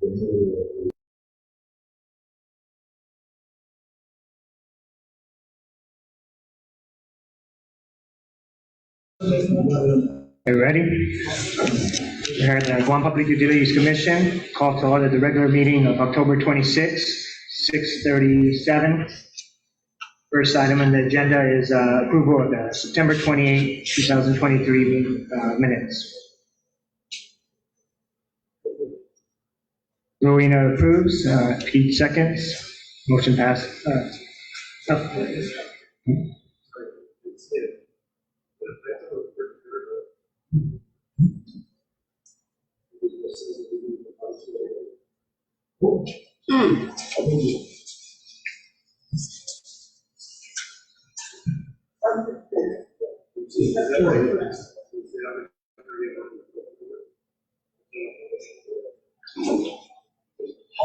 Are you ready? We have the Guam Public Utilities Commission called to order the regular meeting of October 26, 6:37. First item on the agenda is approval of the September 28, 2023 minutes. Rowena approves, Pete seconds, motion passed.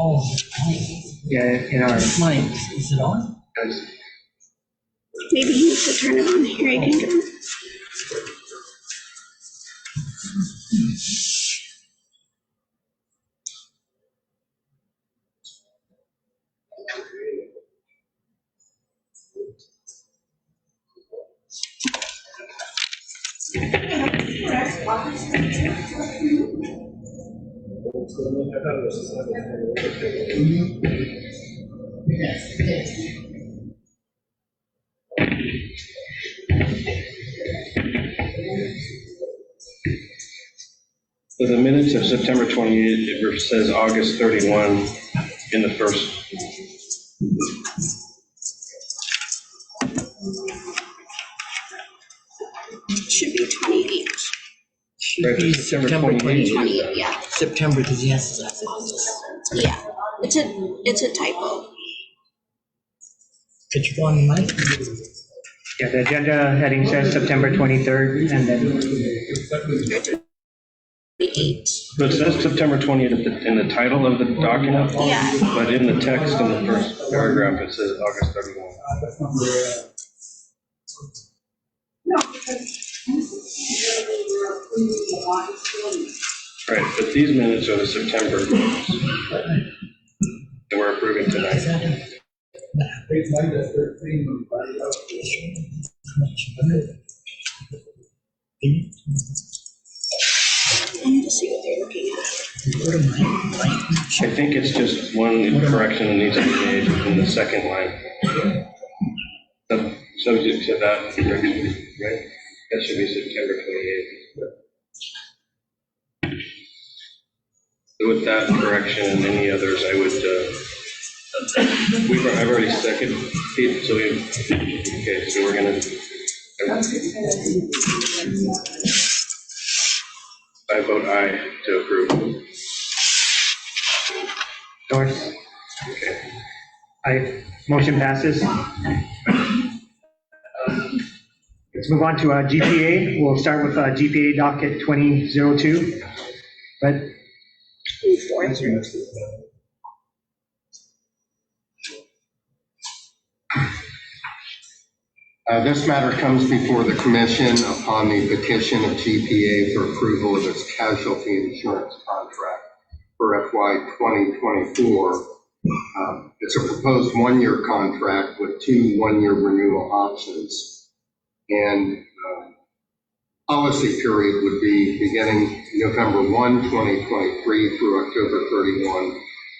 Oh, Yeah, in our mine. Is it on? Maybe you need to turn it on. Here, I can do it. For the minutes of September 28th, it says August 31 in the first. Should be 28. Should be September 28th. 28, yeah. September, because yes, that's August. Yeah. It's a typo. Could you go on the mic? Yeah, the agenda heading says September 23rd, and then 28. So it says September 20th in the title of the document, Yeah. but in the text in the first paragraph, it says August 31. Right, but these minutes are the September minutes that we're approving Is tonight. that it? I need to see what they're looking at. Go to mine. I think it's just one correction that needs to be made in the second line. Subject to that correction, right? That should be September 28th. So with that correction and any others, I would, I've already seconded, Pete, so okay, so we're gonna, I vote aye to approve. Doris, Okay. motion passes. Let's move on to GPA. We'll start with GPA docket 2002. But This matter comes before the Commission upon the petition of GPA for approval of its casualty insurance contract for FY 2024. It's a proposed one-year contract with 2 one-year renewal options. And policy period would be beginning November 1, 2023 through October 31,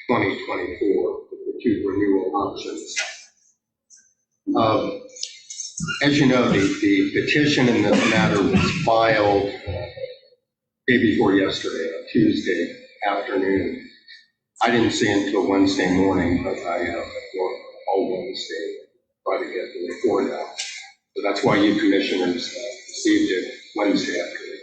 2024, with the 2 renewal options. As you know, the petition in this matter was filed day before yesterday, Tuesday afternoon. I didn't see it until Wednesday morning, but I worked all Wednesday to try to get the report out. So that's why you commissioners received it Wednesday afternoon.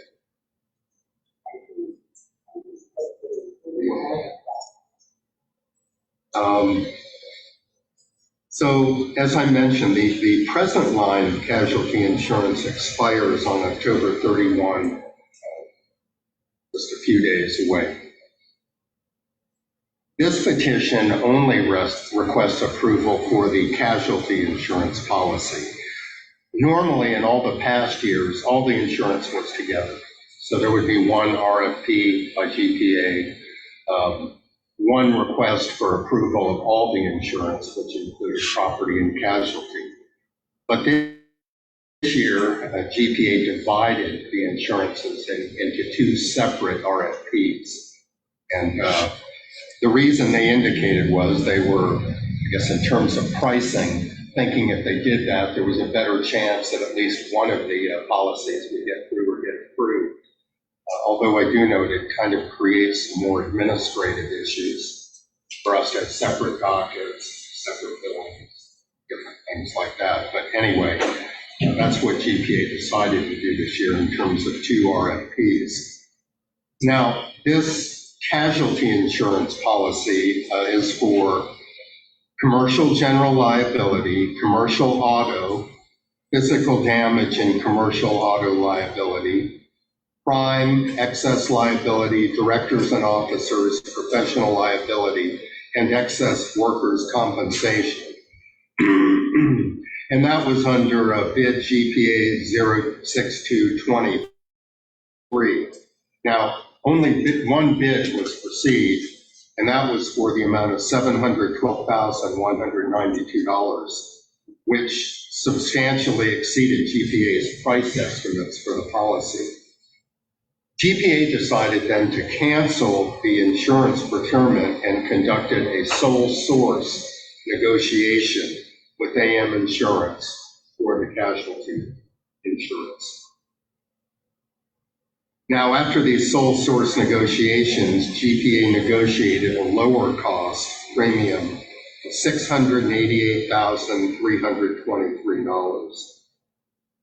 So, as I mentioned, the present line of casualty insurance expires on October 31, just a few days away. This petition only requests approval for the casualty insurance policy. Normally, in all the past years, all the insurance was together. So there would be one RFP by GPA, one request for approval of all the insurance, which includes property and casualty. But this year, GPA divided the insurances into two separate RFPs. And the reason they indicated was they were, I guess, in terms of pricing, thinking if they did that, there was a better chance that at least one of the policies would get through or get approved. Although I do know it kind of creates some more administrative issues for us to have separate dockets, separate billings, different things like that. But anyway, that's what GPA decided to do this year in terms of two RFPs. Now, this casualty insurance policy is for commercial general liability, commercial auto, physical damage and commercial auto liability, crime, excess liability, directors and officers, professional liability, and excess workers' compensation. And that was under bid GPA 06223. Now, only one bid was received, and that was for the amount of $712,192, which substantially exceeded GPA's price estimates for the policy. GPA decided then to cancel the insurance procurement and conducted a sole source negotiation with AM Insurance for the casualty insurance. Now, after these sole source negotiations, GPA negotiated a lower cost premium of $688,323.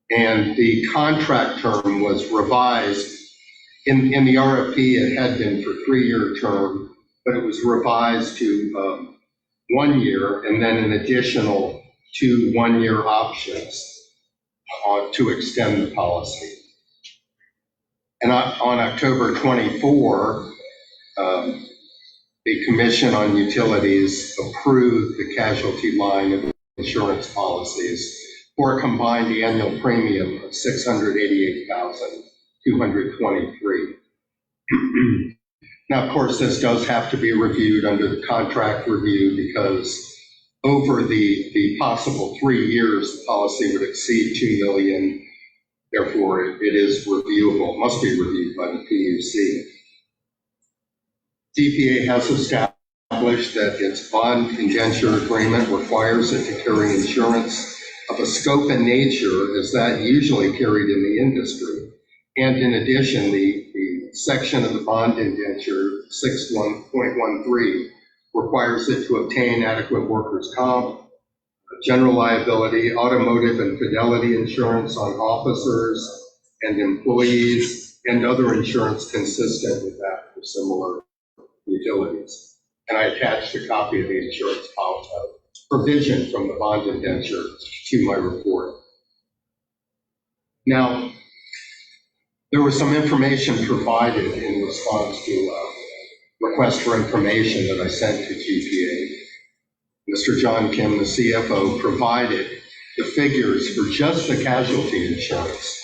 And the contract term was revised. In the RFP, it had been for 3-year term, but it was revised to 1 year and then an additional 2 1-year options to extend the policy. And on October 24, the Commission on Utilities approved the casualty line of insurance policies for a combined annual premium of $688,223. Now, of course, this does have to be reviewed under the contract review because over the possible 3 years, the policy would exceed $2 million. Therefore, it is reviewable, must be reviewed by the PUC. GPA has established that its bond indenture agreement requires it to carry insurance of a scope and nature as that usually carried in the industry. And in addition, the section of the bond indenture, 6.13, requires it to obtain adequate workers' comp, general liability, automotive and fidelity insurance on officers and employees, and other insurance consistent with that for similar utilities. And I attached a copy of the insurance provision from the bond indenture to my report. Now, there was some information provided in response to a request for information that I sent to GPA. Mr. John Kim, the CFO, provided the figures for just the casualty insurance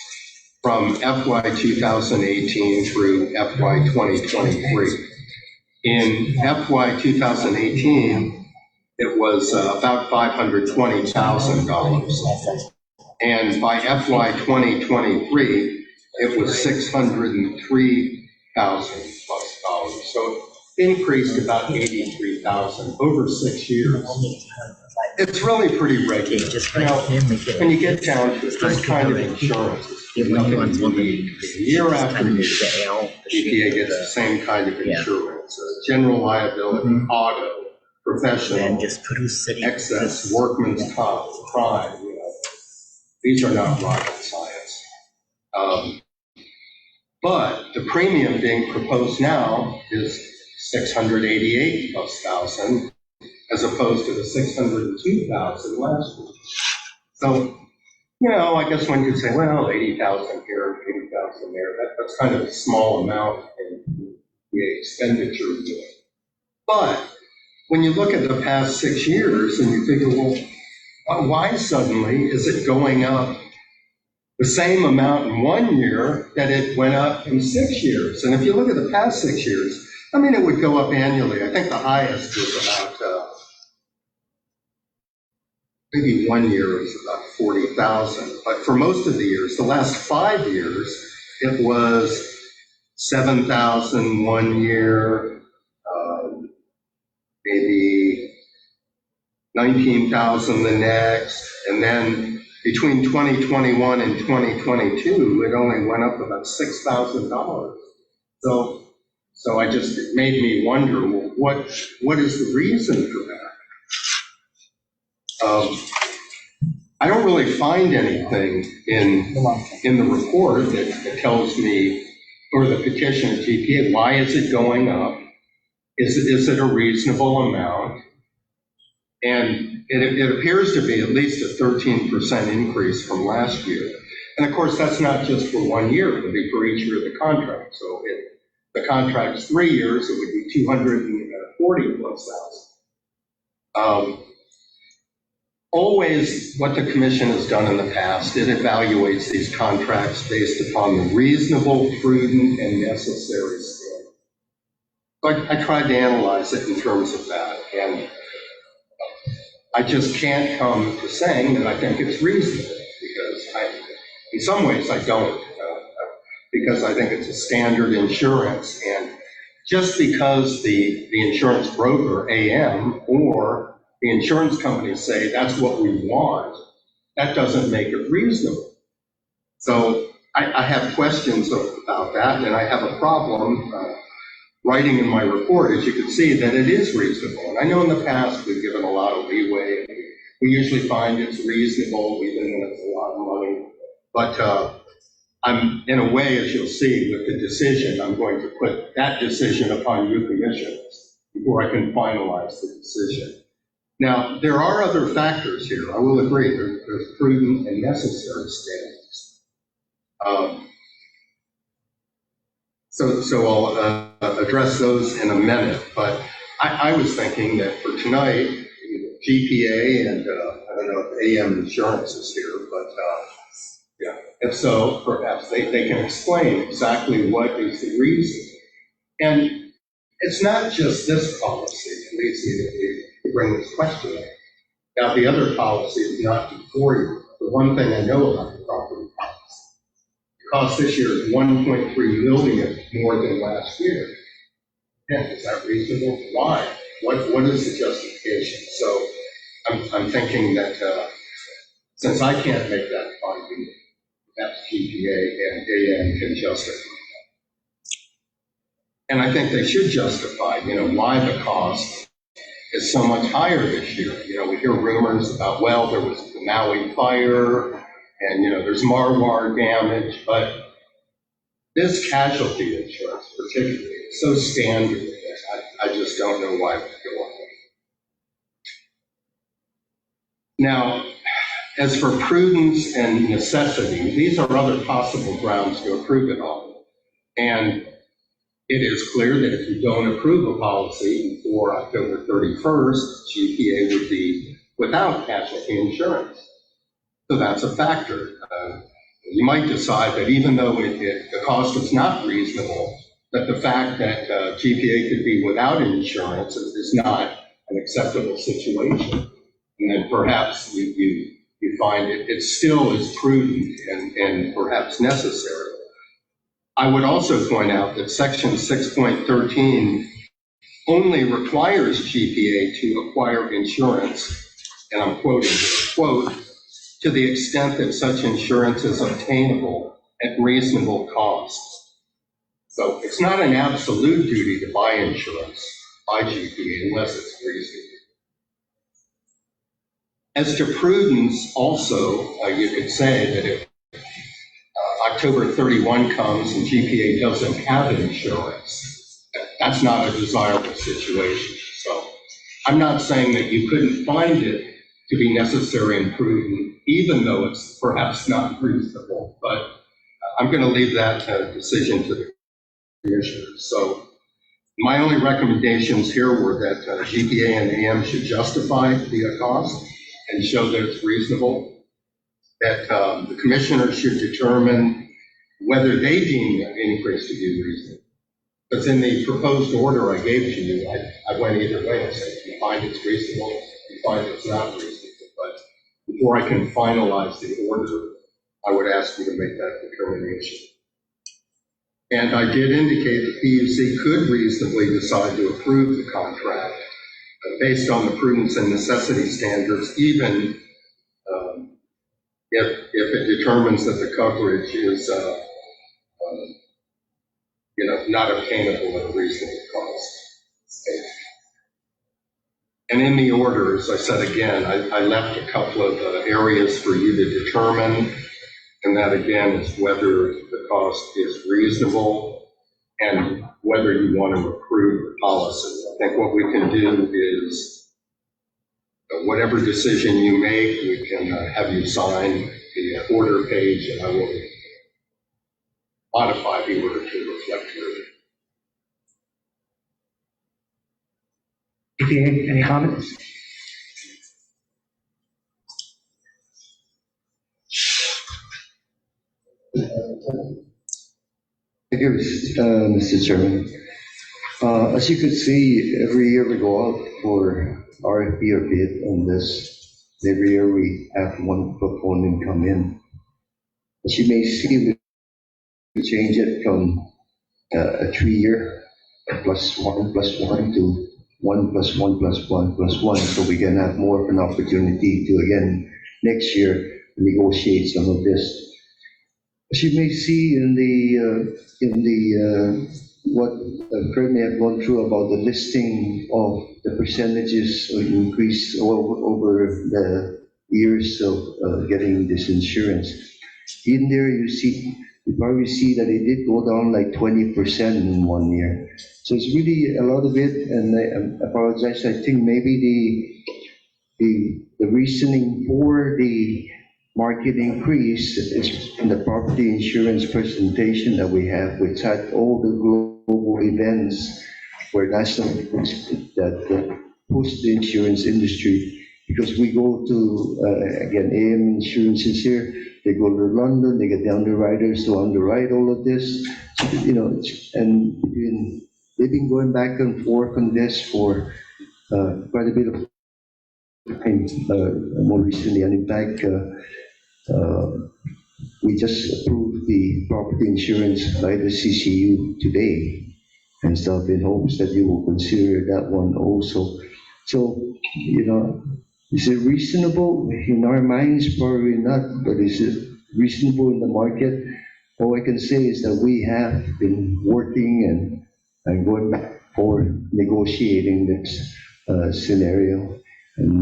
from FY 2018 through FY 2023. In FY 2018, it was about $520,000. And by FY 2023, it was $603,000 plus. So it increased about $83,000 over 6 years. It's really pretty regular. Now, when you get down to it, this kind of insurance is nothing unique. Year after year, GPA gets the same kind of insurance, general liability, auto, professional, excess, workman's comp, crime. These are not rocket science. But the premium being proposed now is $688,000 as opposed to the $602,000 last year. So, I guess one could say, well, 80,000 here, 80,000 there. That's kind of a small amount in the expenditure unit. But when you look at the past 6 years and you figure, well, why suddenly is it going up the same amount in 1 year that it went up in 6 years? And if you look at the past 6 years, I mean, it would go up annually. I think the highest was about, maybe 1 year was about 40,000. But for most of the years, the last 5 years, it was 7,000 1 year, maybe 19,000 the next, and then between 2021 and 2022, it only went up about $6,000. So it made me wonder, well, what is the reason for that? I don't really find anything in the report that tells me, or the petition of GPA, why is it going up? Is it a reasonable amount? And it appears to be at least a 13% increase from last year. And of course, that's not just for 1 year, it would be for each year of the contract. So if the contract's 3 years, it would be 240 plus thousand. Always what the commission has done in the past, it evaluates these contracts based upon the reasonable, prudent, and necessary standard. But I tried to analyze it in terms of that, and I just can't come to saying that I think it's reasonable, because in some ways I don't, because I think it's a standard insurance, and just because the insurance broker, AM, or the insurance companies say that's what we want, that doesn't make it reasonable. So I have questions about that, and I have a problem writing in my report, as you can see, that it is reasonable. And I know in the past we've given a lot of leeway. We usually find it's reasonable, even when it's a lot of money. But I'm, in a way, as you'll see with the decision, I'm going to put that decision upon you commissioners before I can finalize the decision. Now, there are other factors here. I will agree, there's prudent and necessary standards. So I'll address those in a minute, but I was thinking that for tonight, GPA and I don't know if AM Insurance is here, but yeah, if so, perhaps they can explain exactly what is the reason. And it's not just this policy that leads me to bring this question up. Now, the other policy is not before you. The one thing I know about the property policy, the cost this year is $1.3 million more than last year. And is that reasonable? Why? What is the justification? So I'm thinking that since I can't make that finding, perhaps GPA and AM can justify that. And I think they should justify, why the cost is so much higher this year. We hear rumors about, well, there was the Maui fire, and there's Marwar damage, but this casualty insurance particularly is so standard that I just don't know why it would go up. Now, as for prudence and necessity, these are other possible grounds to approve it on. And it is clear that if you don't approve a policy before October 31st, GPA would be without casualty insurance. So that's a factor. You might decide that even though the cost is not reasonable, that the fact that GPA could be without insurance is not an acceptable situation. And then perhaps you find it still is prudent and perhaps necessary. I would also point out that section 6.13 only requires GPA to acquire insurance, and I'm quoting here, quote, to the extent that such insurance is obtainable at reasonable cost. So it's not an absolute duty to buy insurance by GPA unless it's reasonable. As to prudence, also, you could say that if October 31 comes and GPA doesn't have insurance, that's not a desirable situation. So I'm not saying that you couldn't find it to be necessary and prudent, even though it's perhaps not reasonable, but I'm going to leave that decision to the commissioners. So my only recommendations here were that GPA and AM should justify the cost and show that it's reasonable, that the commissioners should determine whether they deem the increase to be reasonable. Because in the proposed order I gave to you, I went either way. I said, you find it's reasonable, you find it's not reasonable. But before I can finalize the order, I would ask you to make that determination. And I did indicate the PUC could reasonably decide to approve the contract based on the prudence and necessity standards, even if it determines that the coverage is, not obtainable at a reasonable cost. And in the order, as I said again, I left a couple of areas for you to determine, and that again is whether the cost is reasonable and whether you want to approve the policy. I think what we can do is whatever decision you make, we can have you sign the order page, and I will modify the order to reflect your. EPA, any comments? Thank you, Mr. Chairman. As you can see, every year we go out for RFP or bid on this. Every year we have one proponent come in. As you may see, we change it from a 3-year +1+1 to 1+1+1+1, so we can have more of an opportunity to again next year negotiate some of this. As you may see in the what Fred may have gone through about the listing of the percentages increase over the years of getting this insurance. In there, you probably see that it did go down like 20% in 1 year. So it's really a lot of it, and I apologize. I think maybe the reasoning for the market increase is in the property insurance presentation that we have, which had all the global events where national that push the insurance industry. Because we go to, again, AM Insurance is here, they go to London, they get the underwriters to underwrite all of this, and they've been going back and forth on this for quite a bit of time, more recently, and in fact, we just approved the property insurance by the CCU today and stuff in hopes that you will consider that one also. So, is it reasonable? In our minds, probably not, but is it reasonable in the market? All I can say is that we have been working and going back for negotiating this scenario. And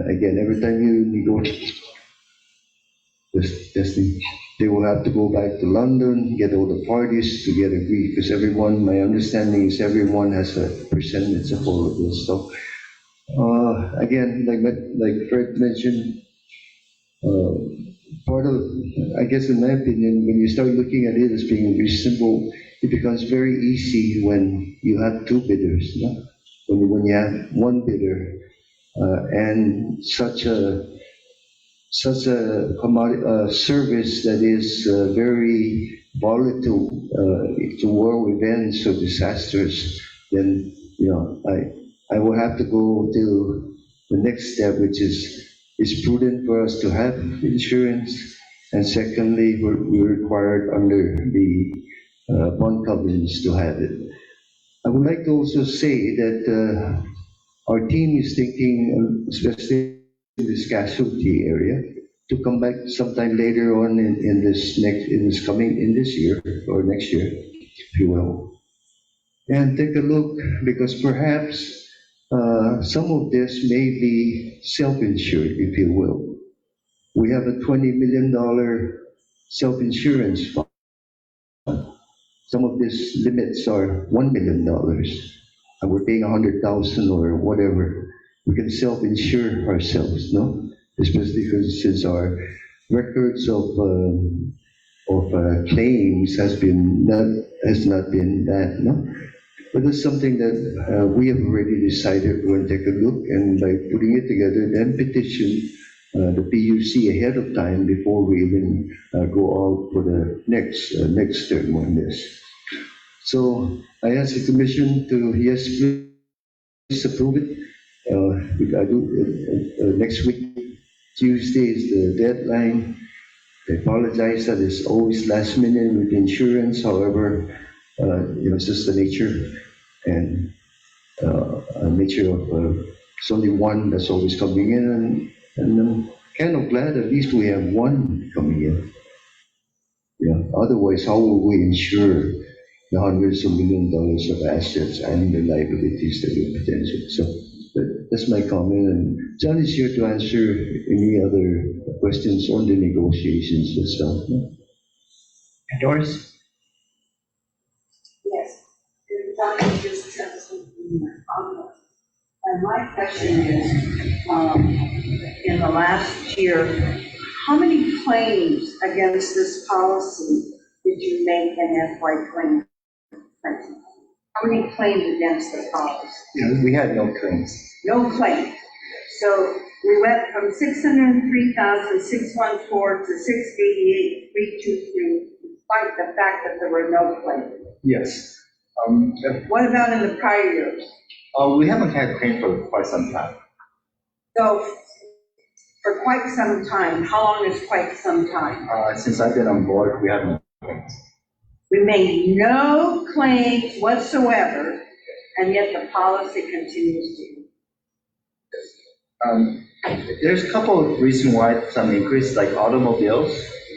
again, every time you negotiate, they will have to go back to London, get all the parties to get agreed, because everyone, my understanding is everyone has a percentage of all of this. So again, like Fred mentioned, part of, I guess in my opinion, when you start looking at it as being reasonable, it becomes very easy when you have two bidders, no? When you have one bidder and such a service that is very volatile to world events or disasters, then I will have to go to the next step, which is it's prudent for us to have insurance, and secondly, we're required under the bond covenants to have it. I would like to also say that our team is thinking, especially in this casualty area, to come back sometime later on in this year or next year, if you will, and take a look, because perhaps some of this may be self-insured, if you will. We have a $20 million self-insurance fund. Some of these limits are $1 million, and we're paying $100,000 or whatever. We can self-insure ourselves, no? Especially because since our records of claims has not been that, no? But it's something that we have already decided we're going to take a look, and by putting it together, then petition the PUC ahead of time before we even go out for the next term on this. So I asked the commission to, yes, please approve it. I do, next week, Tuesday is the deadline. I apologize that it's always last minute with insurance, however, it's just the nature. And a nature of, it's only one that's always coming in, and I'm kind of glad at least we have one coming in. Yeah, otherwise, how will we insure the hundreds of $millions of assets and the liabilities that we potential? So that's my comment, and John is here to answer any other questions on the negotiations itself. And Doris? Yes, Dr. just said something on that. And my question is, in the last year, how many claims against this policy did you make in FY 2020? How many claims against the policy? We had no claims. No claims. So we went from 603,614 to 688,323, despite the fact that there were no claims. Yes. What about in the prior years? We haven't had claim for quite some time. So for quite some time, how long is quite some time? Since I've been on board, we haven't had claims. We made no claims whatsoever, and yet the policy continues to. There's a couple of reasons why some increase, like automobiles.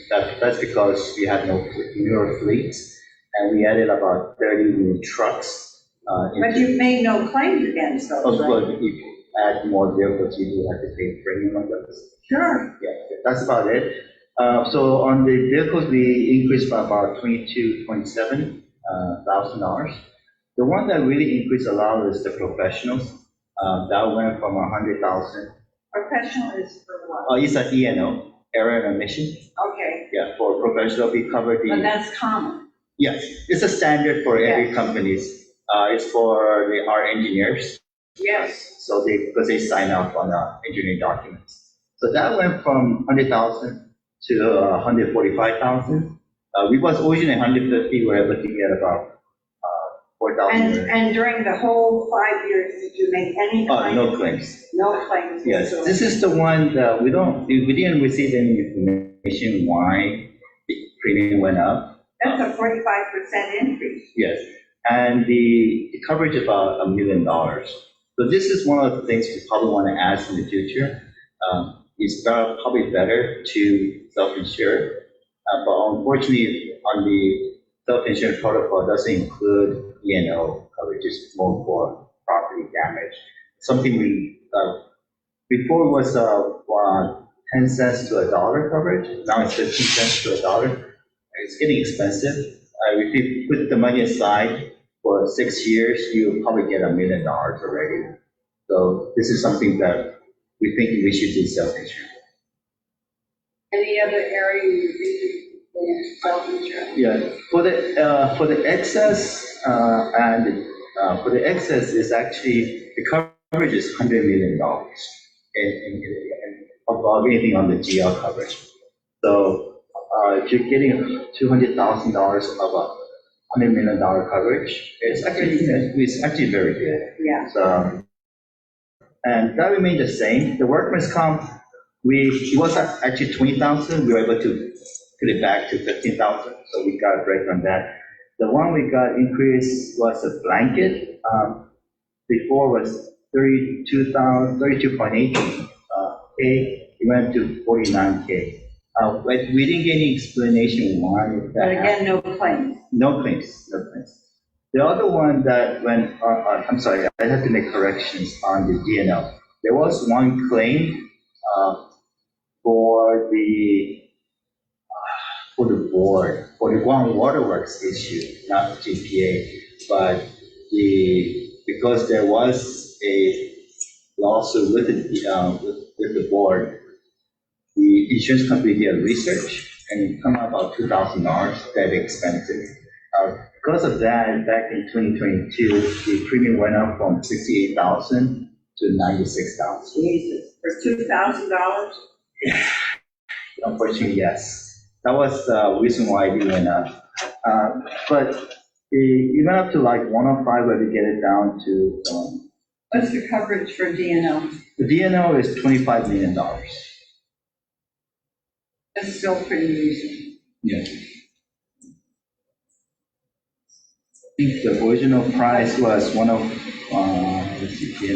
That's because we had no newer fleets, and we added about 30 new trucks. But you've made no claims against those, Of right? course, if you add more vehicles, you do have to pay premium on those. Sure. Yeah, that's about it. So on the vehicles, we increased by about $27,000. The one that really increased a lot is the professionals. That went from 100,000. Professional is for what? It's an E&O, error and omission. Okay, Yeah, for professional, we cover but the, that's common. yes, it's a standard for every Yes. companies. It's for our engineers. Yes. So because they sign up on engineering documents. So that went from 100,000 to 145,000. We was originally 150, we're looking at about 4,000. And during the whole 5 years, did you make any kind No of? claims. No claims. Yes, whatsoever? this is the one that we didn't receive any information why the premium went up. That's a 45% increase. Yes, and the coverage about $1 million. So this is one of the things we probably want to ask in the future. It's probably better to self-insure, but unfortunately, on the self-insurance protocol doesn't include E&O coverage. It's more for property damage. Something we before was 10 cents to $1 coverage. Now it's 15 cents to $1. It's getting expensive. If you put the money aside for 6 years, you'll probably get $1 million already. So this is something that we think we should do self-insurance. Any other area you think you self-insurance? Yeah, for the excess for the excess is actually the coverage is $100 million in above anything on the GL coverage. So if you're getting $200,000 of a $100 million coverage, it's actually very good. Yeah. So, and that remained the same. The workman's comp, it was actually 20,000. We were able to put it back to 15,000. So we got a break on that. The one we got increased was a blanket. Before was 32.8K. It went to 49K. But we didn't get any explanation why that But happened. again, no claims. No claims, no claims. The other one that went, I'm sorry, I had to make corrections on the DNL. There was one claim for the board, for the Guam Waterworks issue, not the GPA, but because there was a lawsuit with the board, the insurance company did research and it come out about $2,000, that expensive. Because of that, back in 2022, the premium went up from 68,000 to 96,000. Jesus, for $2,000? Unfortunately, yes. That was the reason why it went up. But Even up to like 105, where we get it down to, What's the coverage for DNO? the DNO is $25 million. That's still pretty easy. Yes. I think the original price was let's see,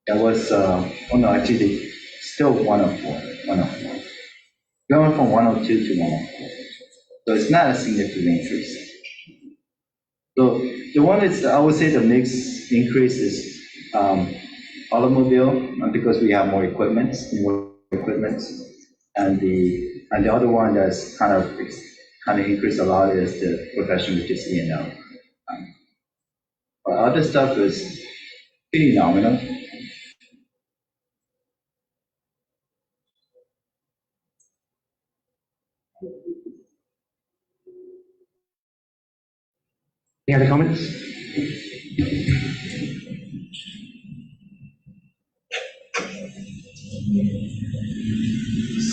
that was, oh no, actually, still 104. Going from 102 to 104. So it's not a significant increase. So the one is, I would say the mix increase is automobile, because we have more equipment, and the other one that's kind of increased a lot is the professional, which is E&O. But other stuff is pretty nominal. Any other comments?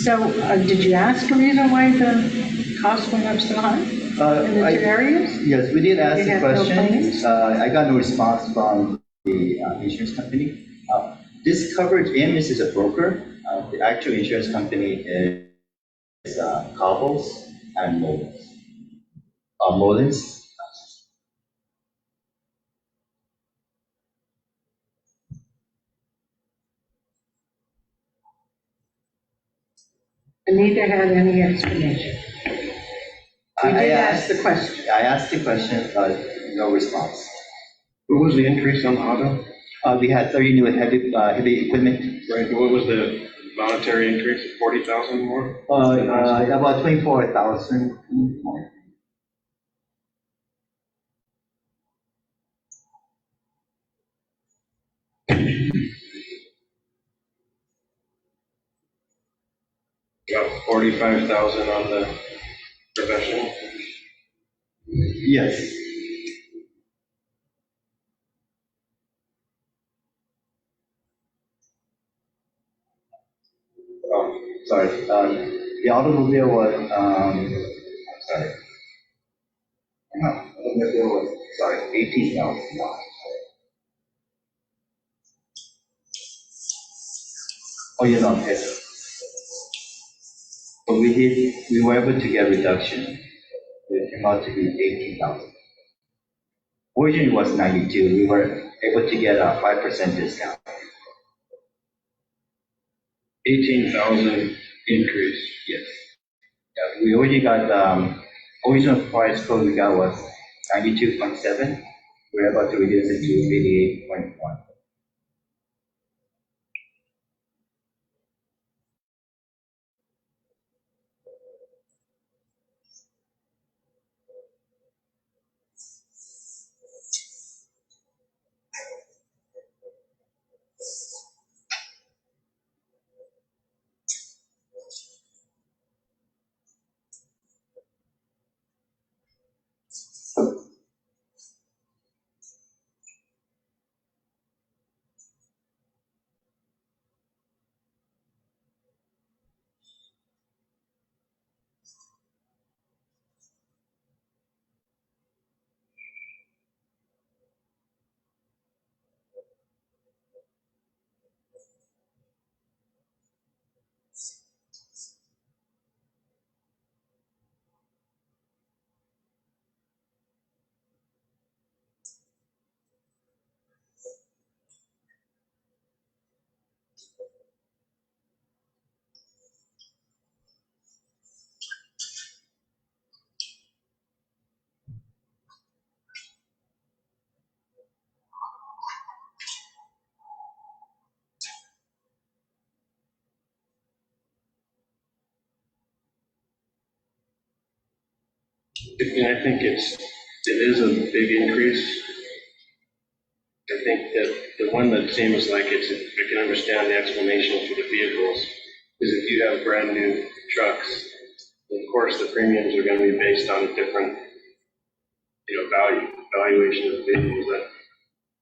So did you ask a reason why the cost went up so high in the two areas? Yes, we did ask You the had no question. claims? I got no response from the insurance company. This coverage, AMS is a broker. The actual insurance company is Cobbles and Mullins. And neither had any explanation. We did ask the question. I asked the question, but no response. What was the increase on auto? We had 30 new heavy equipment. Right, what was the monetary increase, 40,000 more? About 24,000 more. About 45,000 on the professional? Yes. Oh, sorry. The automobile was, sorry. No, automobile was, sorry, 18,000. Oh, you're not paid. But we were able to get reduction. It came out to be 18,000. Originally it was 92. We were able to get a 5% discount. 18,000 increase. Yes. Yeah, we already got, original price code we got was 92.7. We're about to reduce it to 88.1. And I think it is a big increase. I think that the one that seems like I can understand the explanation for the vehicles is if you have brand new trucks, of course, the premiums are going to be based on a different, valuation of the vehicles.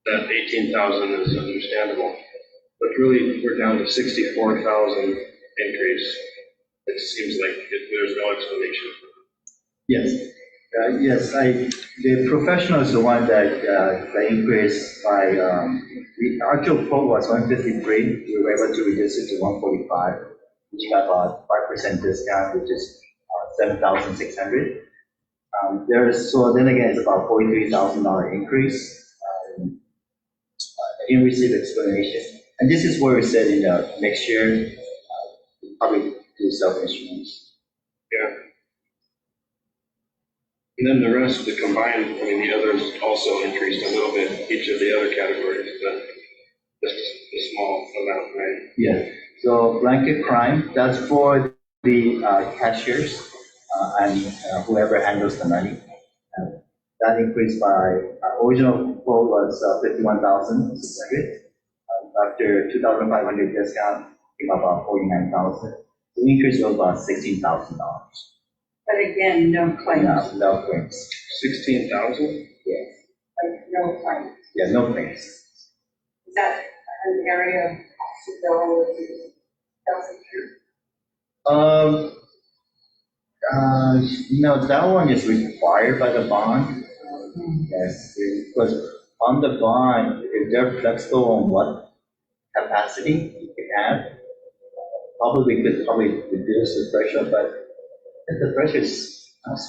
That 18,000 is understandable, but really we're down to 64,000 increase. It seems like there's no explanation. Yes, yes, the professional is the one that increased by, the actual quote was 153, we were able to reduce it to 145, which got about 5% discount, which is 7,600. So then again, it's about $43,000 increase. I didn't receive explanation. And this is where we said in the next year, probably do self-insurance. Yeah. And then the rest, the combined, I mean, the others also increased a little bit, each of the other categories, but just a small amount, right? Yeah, so blanket crime, that's for the cashiers and whoever handles the money. That increased by, original quote was 51,600. After 2,500 discount, came about 49,000. The increase was about $16,000. But again, no claims, No claims. 16,000? Yes. like no claims. Yeah, no claims. Is that an area of possibility? No, that one is required by the bond. Yes, because on the bond, if they're flexible on what capacity you can have, probably could reduce the threshold, but if the threshold is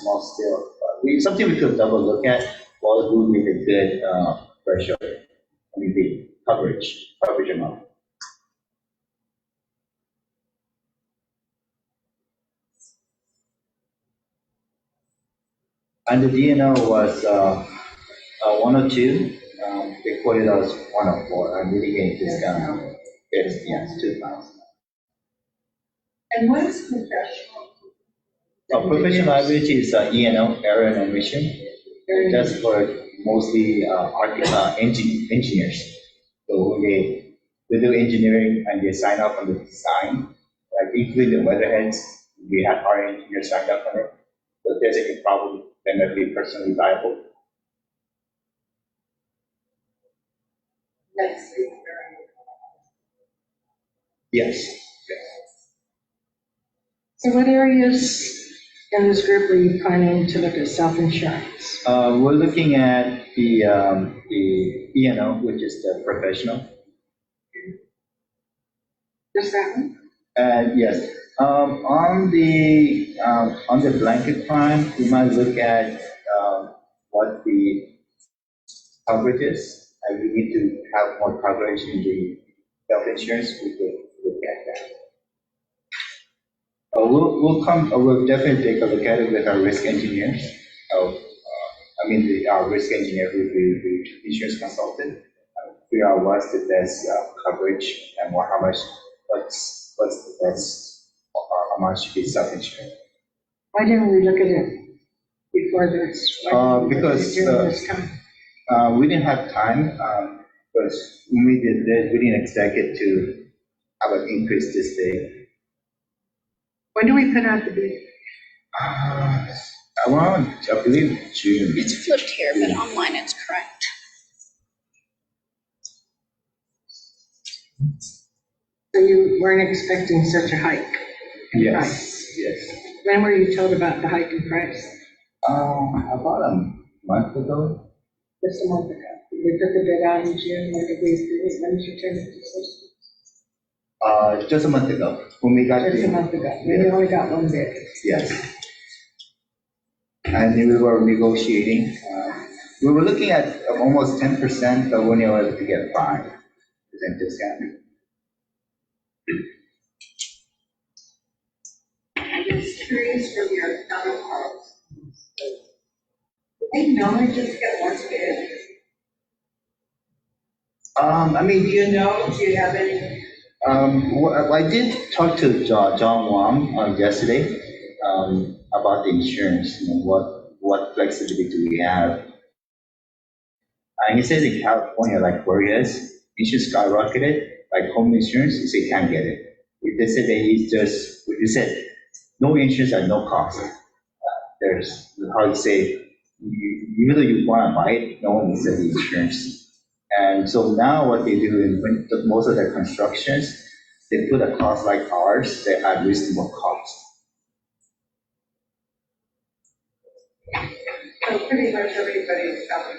small still. Something we could double look at, what would be the good threshold, I mean, the coverage amount. And the DNO was 102, they quoted us 104, and mitigate discount is, yes, 2,000. And what is professional? Professional liability is E&O, error and omission. That's for mostly engineers. So when they do engineering and they sign up on the design, like including the weatherheads, we have our engineers signed up on it. So if there's any problem, then they'll be personally liable. Next week. Yes. So what areas in this group are you planning to look at self-insurance? We're looking at the E&O, which is the professional. Just that one? And yes, on the blanket crime, we might look at what the coverage is. And we need to have more coverage in the self-insurance. We could look at that. We'll definitely take a look at it with our risk engineers. Our risk engineer will be the insurance consultant. Figure out what's the best coverage and what's the best amount should be self-insured. Why didn't we look at it before this? Why didn't we look at it Because, during this time? we didn't have time, because when we did this, we didn't expect it to have an increase this big. When do we put out the bid? Around, I believe, June. It's flipped here, but online it's correct. So you weren't expecting such a hike in price? Yes. When were you told about the hike in price? About a month ago. Just a month ago. We put the bid out in June, when did we, when did you turn it to system? Just a month ago, when we got Just a month ago, we only got one bid. Yes. And then we were negotiating. We were looking at almost 10%, but we only were able to get 5% discount. I'm just curious from your counterparts. Do they normally just get one bid? Do you know, do you have any? I did talk to John Wang yesterday about the insurance, what flexibility do we have? And he says in California, like where he is, insurance skyrocketed, like home insurance, he said he can't get it. They said that he said, no insurance at no cost. There's, how you say, even though you want to buy it, no one needs the insurance. And so now what they do in most of their constructions, they put a cost like ours, they have reasonable cost. So pretty much everybody is covered.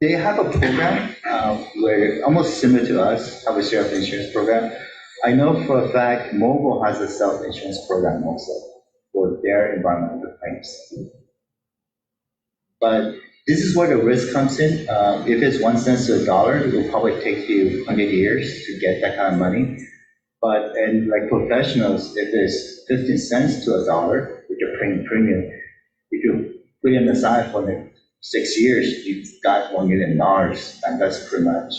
They have a program where almost similar to us, have a self-insurance program. I know for a fact Mobile has a self-insurance program also for their environmental claims. But this is where the risk comes in. If it's 1 cent to a dollar, it will probably take you 100 years to get that kind of money. But, and like professionals, if it's 15 cents to a dollar, with your premium, if you put it aside for the 6 years, you've got $1 million, and that's pretty much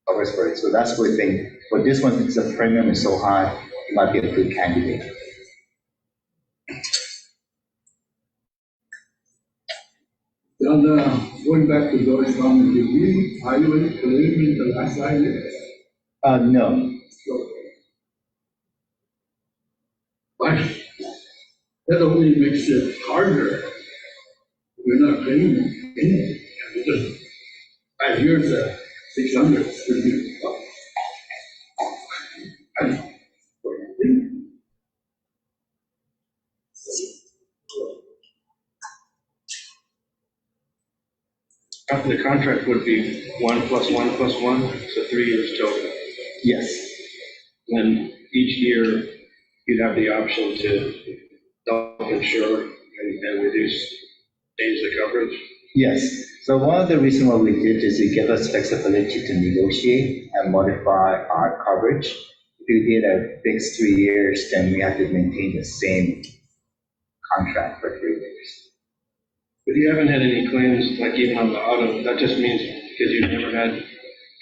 covers for it. So that's what I think. For this one, because the premium is so high, it might be a good candidate. Then, going back to Doris comment, did we evaluate claim in the last 5 years? No. So, but that only makes it harder. We're not paying anything. Because 5 years, 600 should be up. The contract would be 1 plus 1 plus 1, so 3 years total. Yes. And each year, you'd have the option to self-insure and reduce, change the coverage. Yes. So one of the reasons why we did is it gave us flexibility to negotiate and modify our coverage. If we did a fixed 3 years, then we have to maintain the same contract for 3 years. But you haven't had any claims, like even on the auto, that just means because you've never had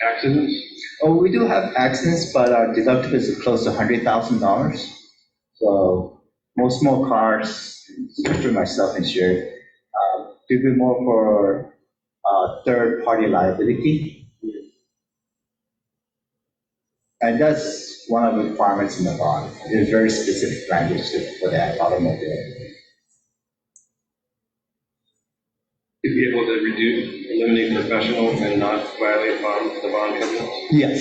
accidents? Oh, we do have accidents, but our deductible is close to $100,000. So most small cars, especially my self-insured, do be more for third-party liability. And that's one of the requirements in the bond. There's very specific language for that automobile. To be able to eliminate professional and not violate the bond covenants? Yes.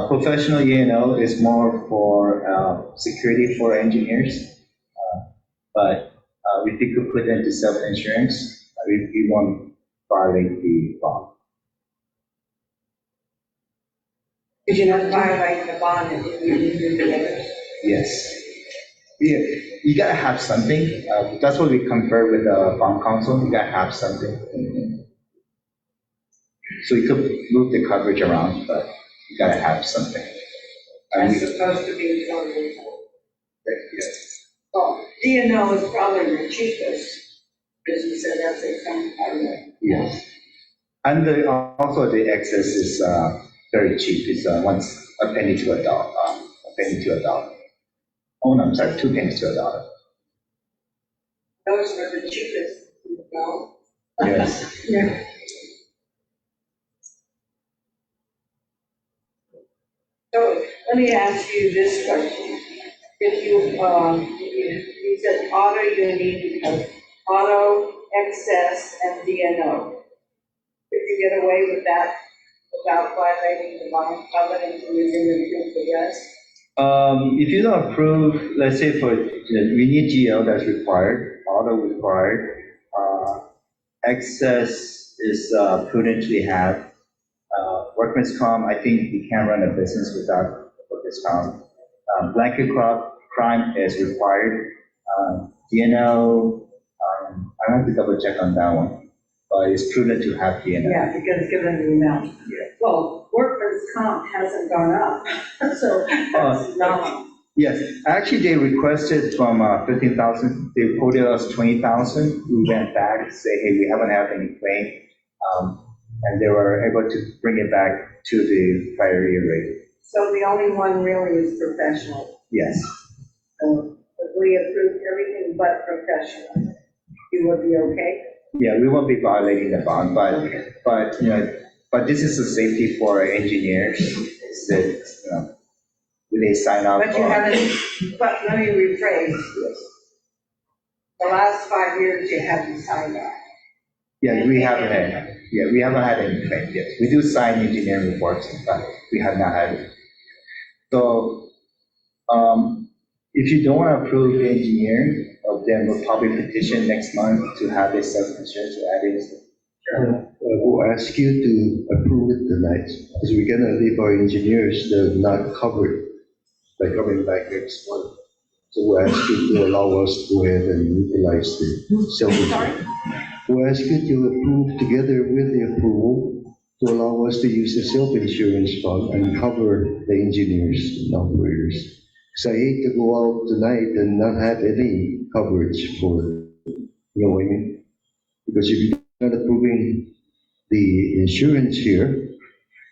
Professional E&O is more for security for engineers. But if you could put into self-insurance, we won't violate the bond. Did you not violate the bond and did you do the others? Yes. Yeah, you gotta have something. That's what we confer with the bond counsel. You gotta have something. So you could move the coverage around, but you gotta have something. That's supposed to be totally. Yes. Well, D&O is probably the cheapest, because you said that's $600. Yes. And also the excess is very cheap. It's a penny to a dollar. A penny to a dollar. Oh no, I'm sorry, 2 pennies to a dollar. Those were the cheapest, no? Yes. Yeah. So let me ask you this question. If you said auto you need because auto, excess, and D&O. If you get away with that without violating the bond covenant, and you're going to do the rest? If you don't approve, let's say for, we need GL that's required, auto required, excess is prudently have. Workman's comp, I think you can't run a business without workman's comp. Blanket crime is required. DNO, I have to double check on that one, but it's prudent to have DNO. Yeah, because given the amount. Yeah. Well, workman's comp hasn't gone up, so that's nominal. Yes, actually they requested from 15,000, they quoted us 20,000. We went back and say, hey, we haven't had any claim. And they were able to bring it back to the prior year rate. So the only one really is professional. Yes. So if we approve everything but professional, you would be okay? Yeah, we won't be violating the bond, but you know, but this is a safety for engineers. Is that, you know, when they sign up. But you haven't, but let me rephrase. The last 5 years you haven't signed up. Yeah, we haven't had any claim yet. We do sign engineering reports, but we have not had it. So, If you don't want to approve the engineer, then we'll probably petition next month to have a self-insurance to add it. We'll ask you to approve it tonight, because we're gonna leave our engineers, they're not covered by coming back next month. So we'll ask you to allow us to go ahead and utilize the self-insurance. We'll ask you to approve together with the approval to allow us to use the self-insurance fund and cover the engineers and operators. Because I hate to go out tonight and not have any coverage for, you know what I mean? Because if you're not approving the insurance here,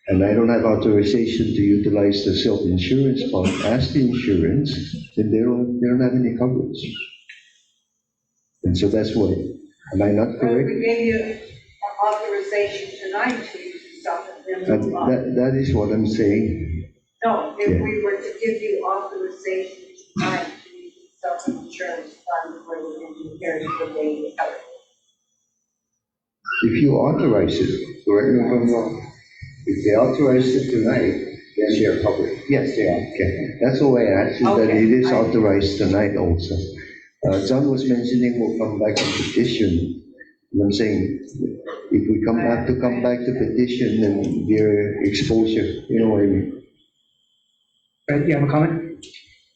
and I don't have authorization to utilize the self-insurance fund as the insurance, then they don't have any coverage. And so that's why, am I not correct? We gave you authorization tonight to use supplemental fund. That is what I'm saying. No, if Yeah. we were to give you authorization tonight to use the self-insurance fund where the engineers would be covered. If you authorize it, correct me if I'm wrong, if they authorize it tonight, then they are covered. Yes, they are. Okay, that's the way I asked you, that it is authorized tonight also. John was mentioning we'll come back and petition. And I'm saying, if we have to come back to petition, then their exposure, you know what I mean? You have a comment?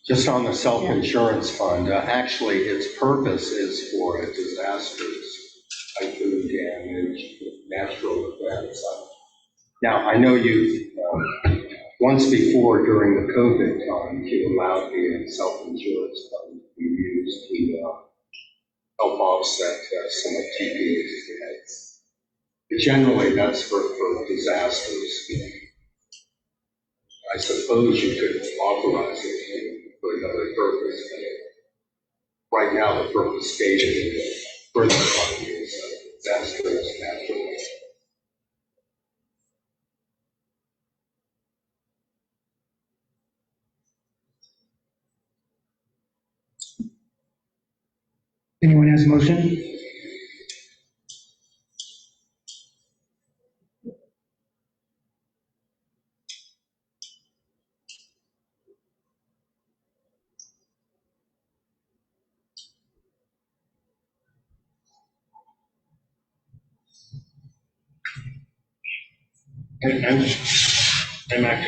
Just on the self-insurance fund, actually, its purpose is for disasters, typhoon damage, natural events. Now, I know you, once before during the COVID time, you allowed the self-insurance fund to be used to help offset some of TPA's heads. But generally, that's for disasters. I suppose you could authorize it for another purpose. But right now, the purpose stated in the further fund is disasters, natural events. Anyone has a motion?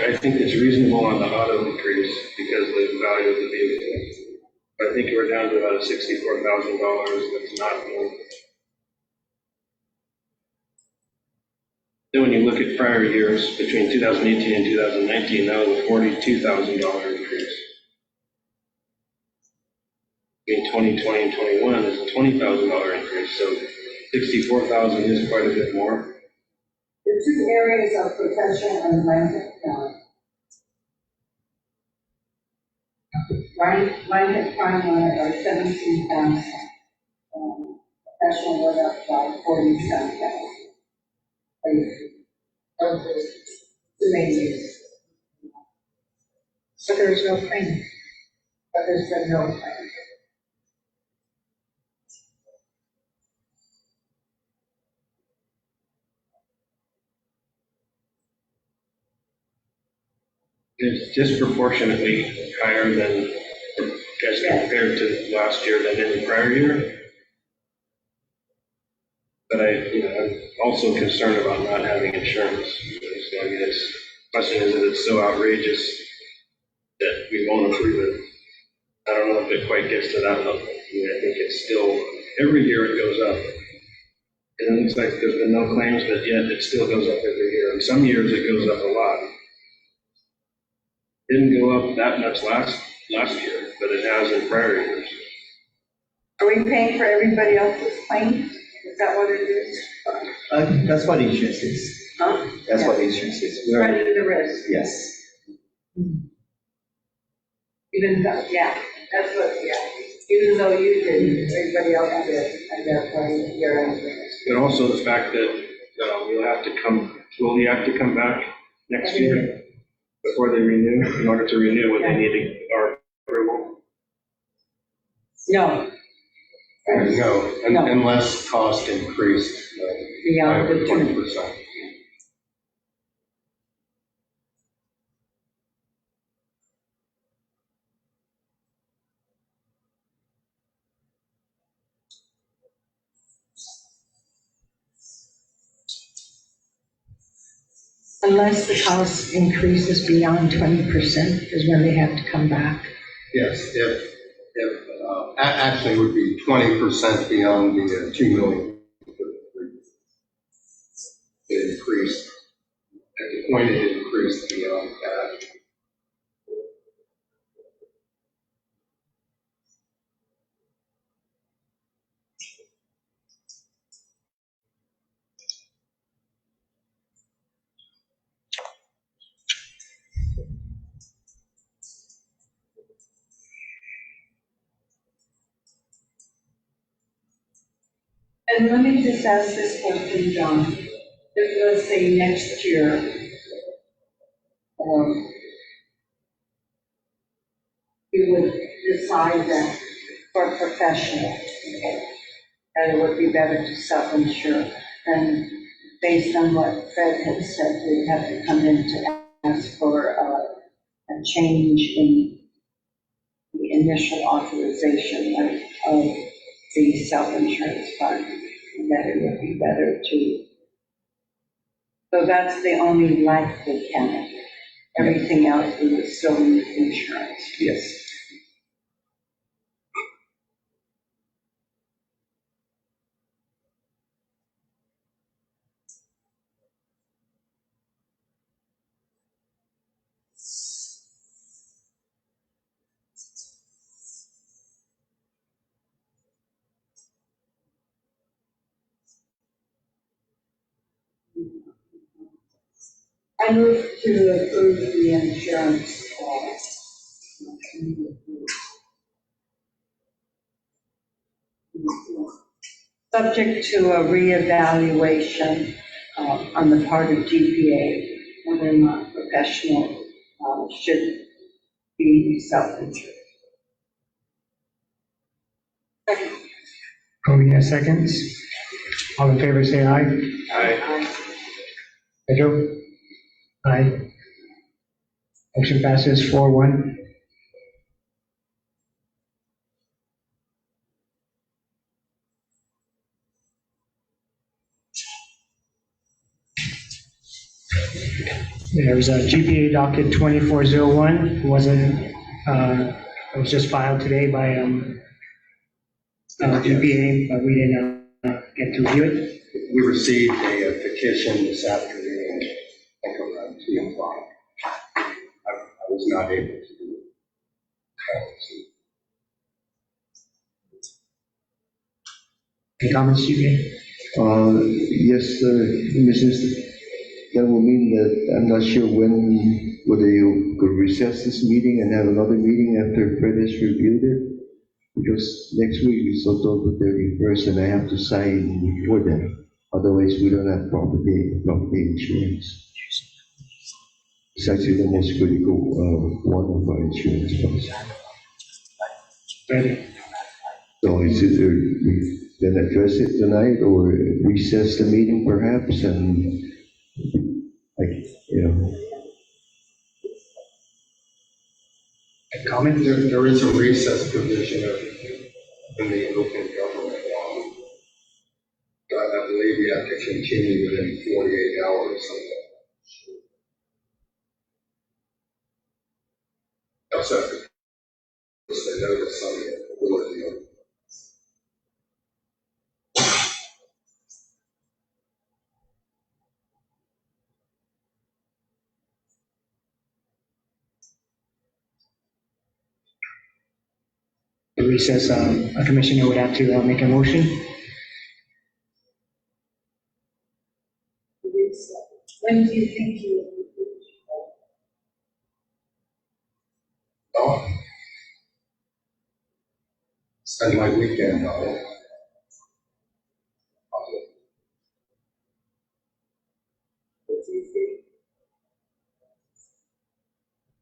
I think it's reasonable on the auto increase because of the value of the vehicle. I think we're down to about $64,000. That's not more. Then when you look at prior years, between 2018 and 2019, that was a $42,000 increase. Between 2020 and 21 is a $20,000 increase, so 64,000 is quite a bit more. The two areas of professional and Atlantic crime line are 17,000. Professional went up by 47,000. The main use. So there's no claim. But there's been no claim. It's disproportionately higher than, as compared to last year than any prior year. But I'm also concerned about not having insurance. So, I mean, the question is that it's so outrageous that we won't approve it. I don't know if it quite gets to that level. I think it's still, every year it goes up. And it looks like there's been no claims, but yet it still goes up every year. And some years it goes up a lot. Didn't go up that much last year, but it has in prior years. Are we paying for everybody else's claims? Is that what it is? That's what insurance is. Huh? That's what insurance is. Spreading the risk. Yes. Even though, that's what, even though you did, everybody else did, and therefore you're in risk. But also the fact that will we have to come back next year before they renew? In order to renew, would they need our approval? No. No, No. unless cost increased by Beyond the 20%. Unless the cost increases beyond 20% is when they have to come back. Yes, actually it would be 20% beyond the 2 million. It increased, at the point it increased beyond that. And let me just ask this question, John. If, let's say, next year, you would decide that for a professional, that it would be better to self-insure, and based on what Fred had said, we'd have to come in to ask for a change in the initial authorization of the self-insurance fund, that it would be better to. So that's the only likely candidate. Everything else we would still need insurance. Yes. I move to approve the insurance. Subject to a reevaluation on the part of GPA, whether or not professional should be self-insured. Cody has seconds. All in favor, say aye. Aye. Pedro? Aye. Motion passes 4-1. There's a GPA docket 2401, it was just filed today by GPA, but we didn't get to review it. We received a petition this afternoon, I think around 2 o'clock. I was not able to do it. Any comments, GPA? Yes, Mrs. That will mean that I'm not sure whether you could recess this meeting and have another meeting after Fred has reviewed it. Because next week is October 31st and I have to sign before then. Otherwise, we don't have property insurance. It's actually the most critical one of our insurance policies. Ready? So it's either we then address it tonight or recess the meeting perhaps and Comment? There is a recess provision in the open government law. I believe we have to continue within 48 hours. Also, have to post a notice on the board. The recess, a commissioner would have to make a motion. When do you think you Oh, spend my weekend on it.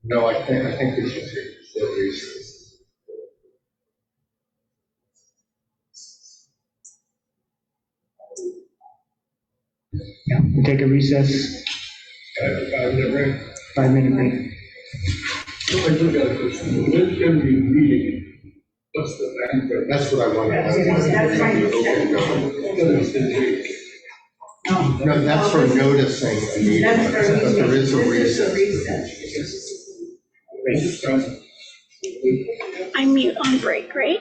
No, I think we should take a short recess. Yeah, we'll take a recess, 5-minute break. 5-minute break. So I do got a question. When can we meet? What's the plan for? That's what I wanted. That's right. Open government. No, that's for noticing a meeting, That's but for there is a This is recess. I mute on break, right?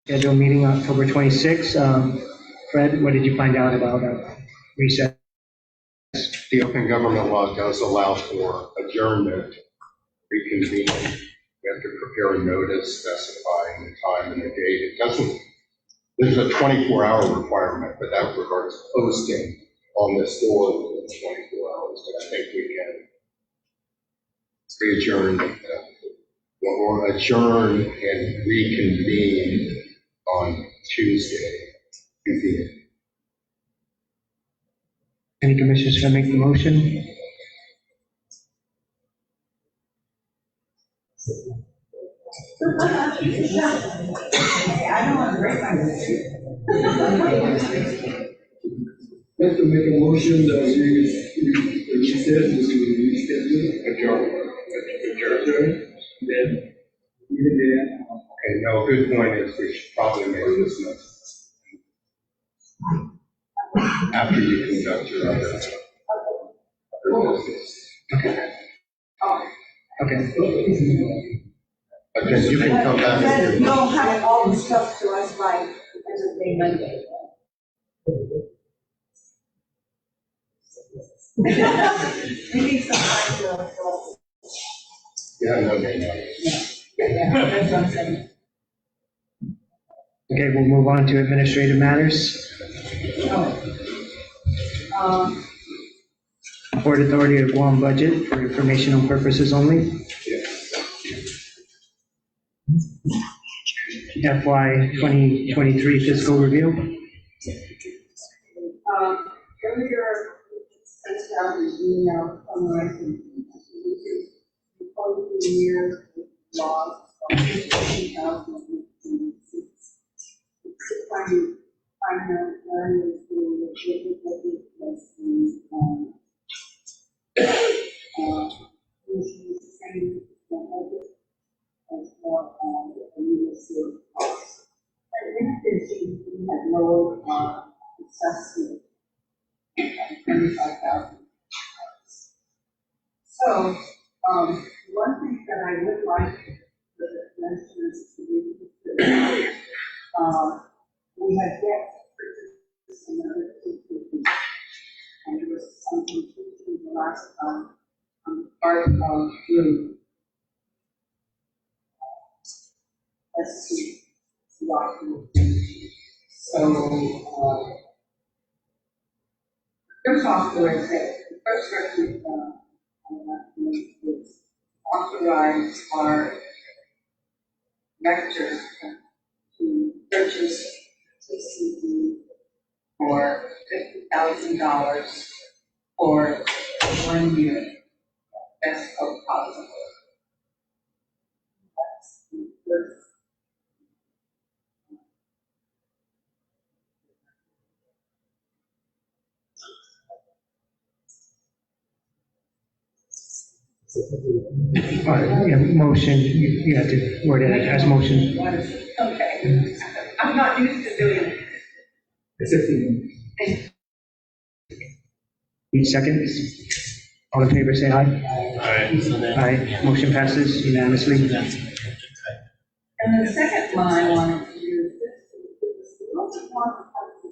scheduled meeting October 26th. Fred, what did you find out about recess? The open government law does allow for adjournment, reconvene. We have to prepare a notice specifying the time and the date. It doesn't, there's a 24-hour requirement, but that regards posting on this door within 24 hours. But I think we can adjourn, or adjourn and reconvene on Tuesday. 2 p.m. Any commissioners can make the motion? Have to make a motion that we said this will be scheduled. Adjourn. Then, Okay, no, good point is we should probably make this notice after you conduct your other business. Okay. Okay, you can come back. You'll have all the stuff to us by end of day Monday. We need some time to. Yeah, no, no. Yeah, that's what I'm saying. Okay, we'll move on to administrative matters. Port Authority of Guam budget for informational purposes only. FY 2023 fiscal review. Earlier, sent out an email summarizing the closing year loss of 15,006. Primary areas were budget was training budget as well as the leadership costs. And in addition, we had lower assessment, 25,000. So, one thing that I would like the commissioners to reconsider, we had yet to purchase another 250, and there was something to the last time on the part of you. As to what you think. So, first authorization, the first recommendation is authorize our director to purchase TCD for $50,000 for 1 year. Best of possible. That's the first. All right, yeah, motion, you have to word it as motion. What is it? Okay. I'm not used to doing it. it's Each second. All in favor, say aye. Aye, motion passes unanimously. And the second one I wanted to do is this wasn't one of the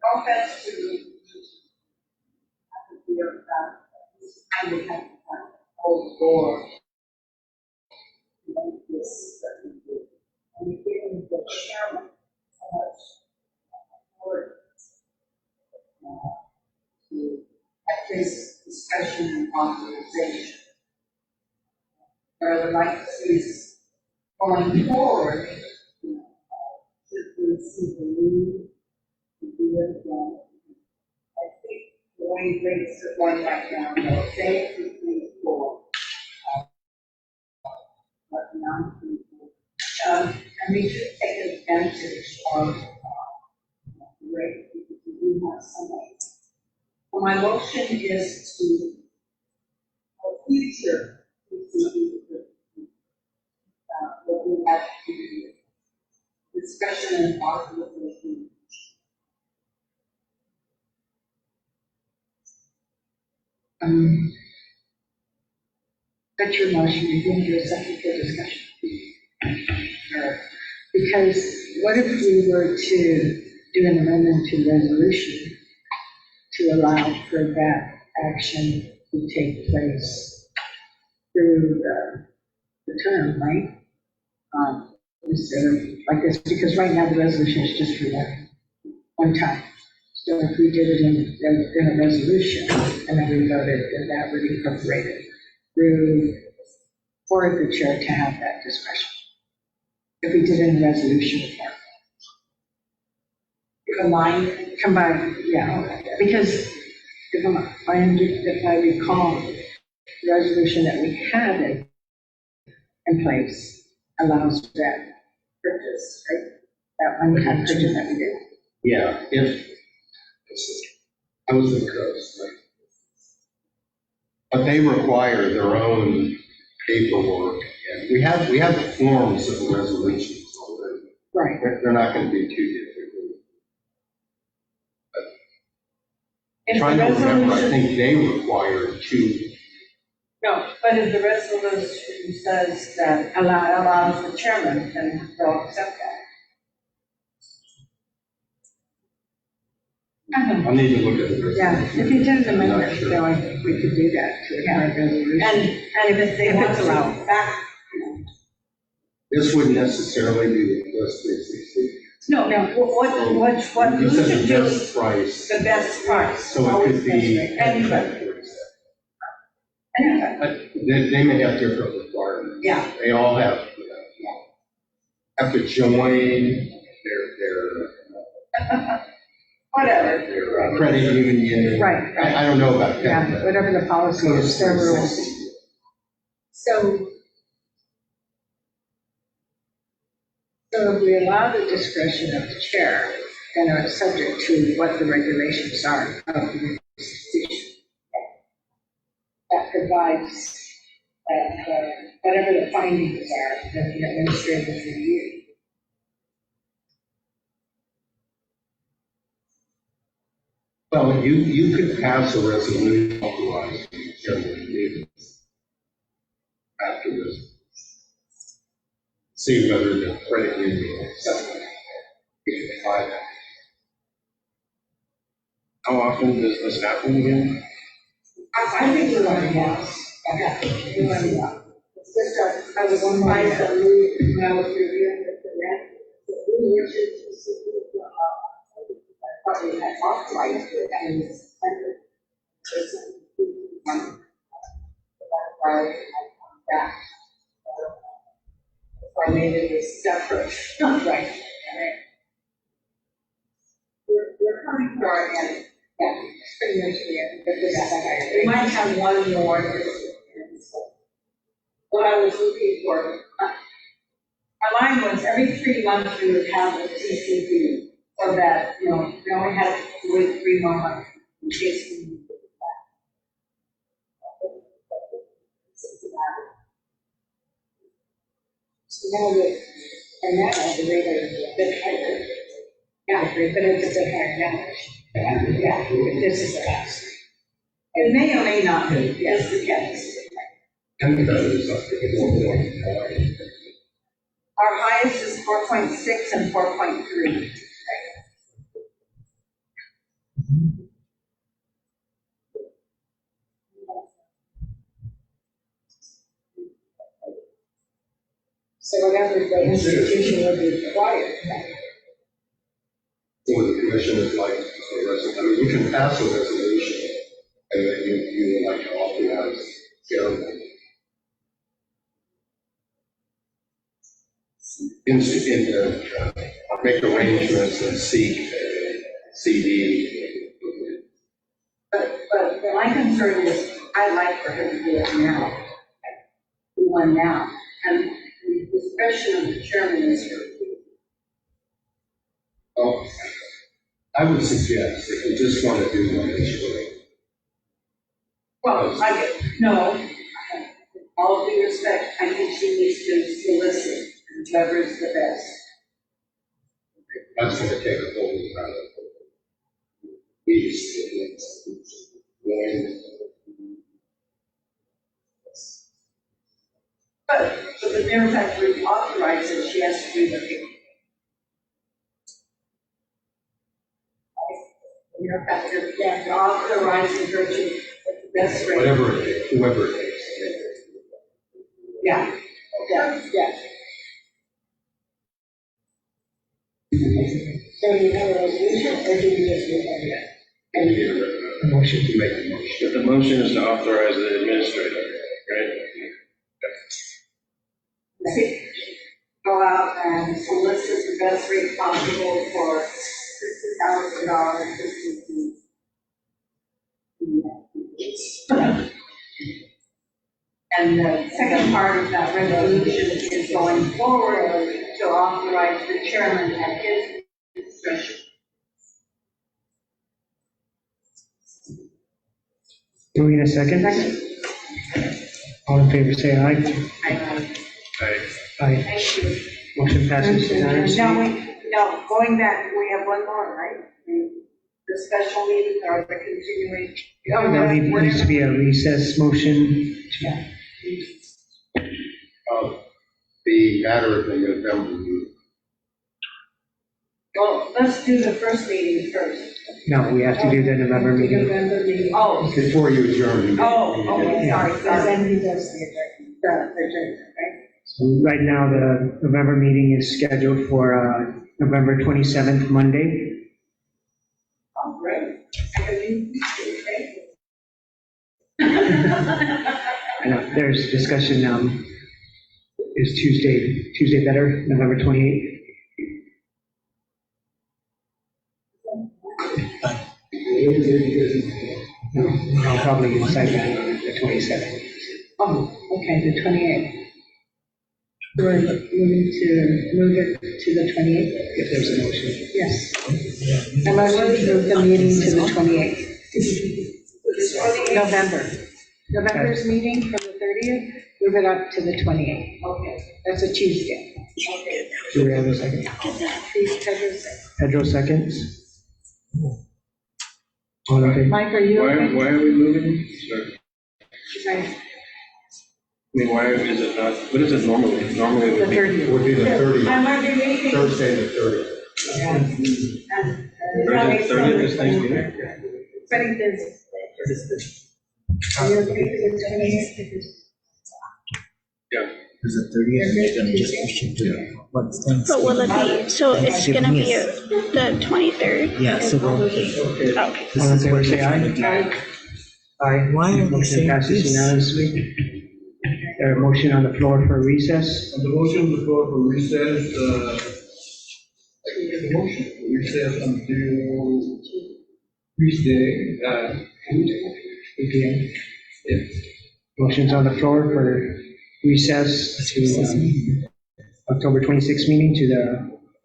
no offense to I would have to hold door. This, and giving the chairman so much support to at this discussion and authorization. What I would like to see is going forward, should we see the need to do it again? I think the way rates are going right now, they'll say 3.4. But now, and we should take advantage of the rate because we do have some rate. So my motion is to, for future, what we have to discussion and authorization. That's your motion, you didn't do a second for discussion. Because what if we were to do an amendment to the resolution to allow for that action to take place through the term, right? Instead of like this, because right now the resolution is just for that one time. So if we did it in a resolution and then we voted, then that would incorporate it through for the chair to have that discretion. If we did it in a resolution form. Combine, yeah, because if I recall, the resolution that we had in place allows that purchase, right? That one-time purchase that we did. Yeah, if, I was in Coast, right? But they require their own paperwork, and we have the forms of the resolutions already. Right. They're not going to be too difficult. If the Trying to remember, I resolution, think they require two. no, but if the resolution says that allows the chairman, then they'll accept that. I'll need to look at the resolution. Yeah, if you did an I'm not amendment, sure. though, I think we could do that to a resolution. And if they If want it's to allowed. back, This wouldn't necessarily be the first 360. no, what You you said should the do, best price, the best price. so it could be. Anybody. Anybody. They may have different requirements. Yeah. They all have, have to join Whatever. their credit union. Right, right. I don't know about that. Yeah, whatever the policy is, their rules. So if we allow the discretion of the chair, then it's subject to what the regulations are of the institution. That provides that whatever the findings are, that the administrative review. Well, you could pass a resolution authorizing general meetings after this. See whether the credit union will accept it. You can try that. How often does this happen again? I think we're on the house. Okay, we're on the house. It's just I was one time that we, when I was reviewing the rent, we were to probably had authorized it and it's I made it a separate, right. We're coming for our end. Yeah, it's pretty much the end. We might have one more. What I was looking for, our line was every 3 months we would have a TCD, so that, we only had to wait 3 more months in case we needed it back. So now that, and now the rate is a bit higher. Yeah, but it's a bit higher now. Yeah, this is the last. It may or may not be, yes, it is. And that is up to the 4.5. Our highest is 4.6 and 4.3. So whatever the institution would require. Or the commission would like a resolution, I mean, you can pass a resolution, and then you would like to authorize chairman. Make arrangements and seek CD. But my concern is, I'd like for her to do it now. Do one now. And the discretion of the chairman is her. Oh, I would suggest if you just want to do one initially. Well, no, all due respect, I think she needs to solicit whoever is the best. That's going to take a whole lot of weeks. So the mayor's actually authorized that she has to do the payroll. You know, that you're authorizing her to get the best rate. Whatever it is, whoever it is. Yeah, yeah. So you have a resolution, or do you just do that? Motion. You make a motion. But the motion is to authorize the administrator, right? Go out and solicit the best rate possible for $60,000. And the second part of that resolution is going forward to authorize the chairman at his discretion. Do we need a second? All in favor, say aye. Aye. Thank you. Motion passes unanimously. No, going back, we have one more, right? The special meeting or the continuing. There needs to be a recess motion. The matter of the November meeting. Well, let's do the first meeting first. No, we have to do the November meeting. November meeting. Oh, Before you adjourn. okay, sorry, Because sorry. then he does the agenda, right? So right now, the November meeting is scheduled for November 27th, Monday. Oh, great. I know, there's discussion, is Tuesday better, November 28th? No, I'll probably decide that, the 27th. Oh, okay, the 28th. We're moving to move it to the 28th? If there's a motion. Yes. I motion to move the meeting to the 28th. November. November's meeting from the 30th, move it up to the 28th. Okay. That's a Tuesday. Do we have a second? Please, Pedro, say. Pedro seconds. All in favor? Mike, are you okay? Why are we moving? Sorry. Right. I mean, why is it not, what is it normally? Normally it The would be. 30th. Would be the 30th, I might be making. Thursday the 30th. Thursday, 30th is Thanksgiving? Pretty busy. Are you okay with the 28th? Yeah. Is it 30th, you're gonna just push it to what's next? But will it be, so it's gonna be the 23rd? Yeah, so we'll, Okay. All in favor, say aye. Aye. Aye. Why are they Motion saying passes this? unanimously. There a motion on the floor for recess? On the motion on the floor for recess, I can get a motion for recess until Tuesday, 8 p.m. yes. Motion's on the floor for recess to October 26th meeting to the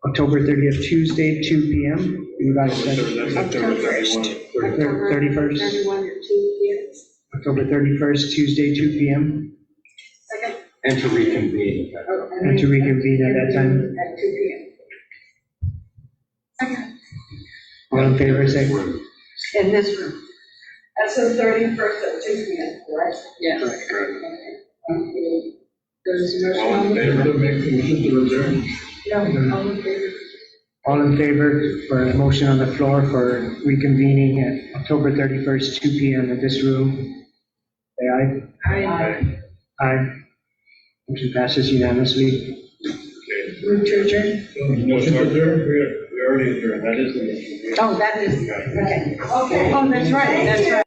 October 30th Tuesday, 2 p.m. You got it, That's October 31. 31st, 31 or 2 p.m. October 31st, Tuesday, 2 p.m. And to reconvene. And to reconvene at that time. At 2 p.m. All in favor, say In this room. That's the 31st at 2 p.m., correct? Yes. There's a All in motion. favor? To make the motion to adjourn. No, all in favor. all in favor for a motion on the floor for reconvening at October 31st, 2 p.m. at this room. Say aye. Aye. Aye. Motion passes unanimously. Move to adjourn. Motion to adjourn. We already adjourned, that is the motion. Oh, that is, okay. Okay. Oh, that's right, that's right.